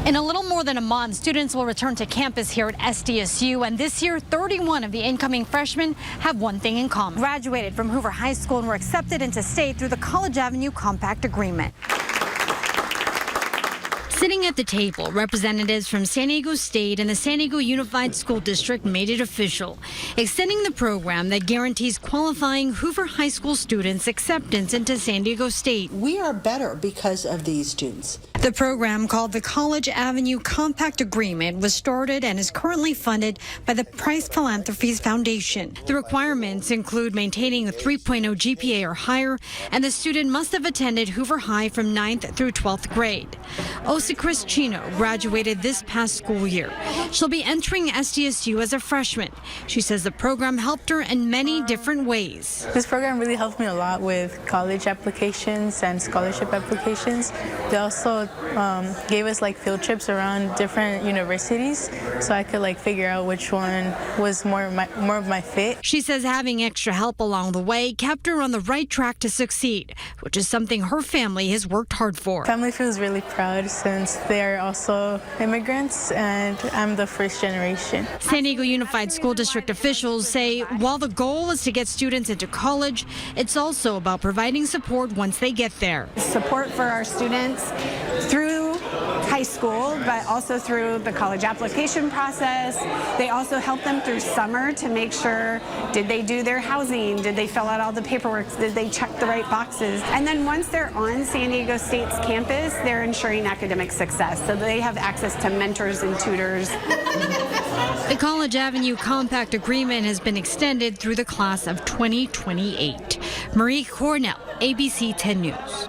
In a little more than a month, students will return to campus here at SDSU, and this year, 31 of the incoming freshmen have one thing in common. Graduated from Hoover High School and were accepted into state through the College Avenue Compact Agreement. Sitting at the table, representatives from San Diego State and the San Diego Unified School District made it official, extending the program that guarantees qualifying Hoover High School students acceptance into San Diego State. We are better because of these students. The program, called the College Avenue Compact Agreement, was started and is currently funded by the Price Philanthropies Foundation. The requirements include maintaining a 3.0 GPA or higher, and the student must have attended Hoover High from 9th through 12th grade. Chris Chino graduated this past school year. She'll be entering SDSU as a freshman. She says the program helped her in many different ways. This program really helped me a lot with college applications and scholarship applications. They also gave us field trips around different universities, so I could figure out which one was more of my fit. She says having extra help along the way kept her on the right track to succeed, which is something her family has worked hard for. Family feels really proud since they are also immigrants, and I'm the first generation. San Diego Unified School District officials say while the goal is to get students into college, it's also about providing support once they get there. Support for our students through high school, but also through the college application process. They also help them through summer to make sure, did they do their housing? Did they fill out all the paperwork? Did they check the right boxes? And then once they're on San Diego State's campus, they're ensuring academic success. So they have access to mentors and tutors. The College Avenue Compact Agreement has been extended through the class of 2028. Marie Cornell, ABC 10 News.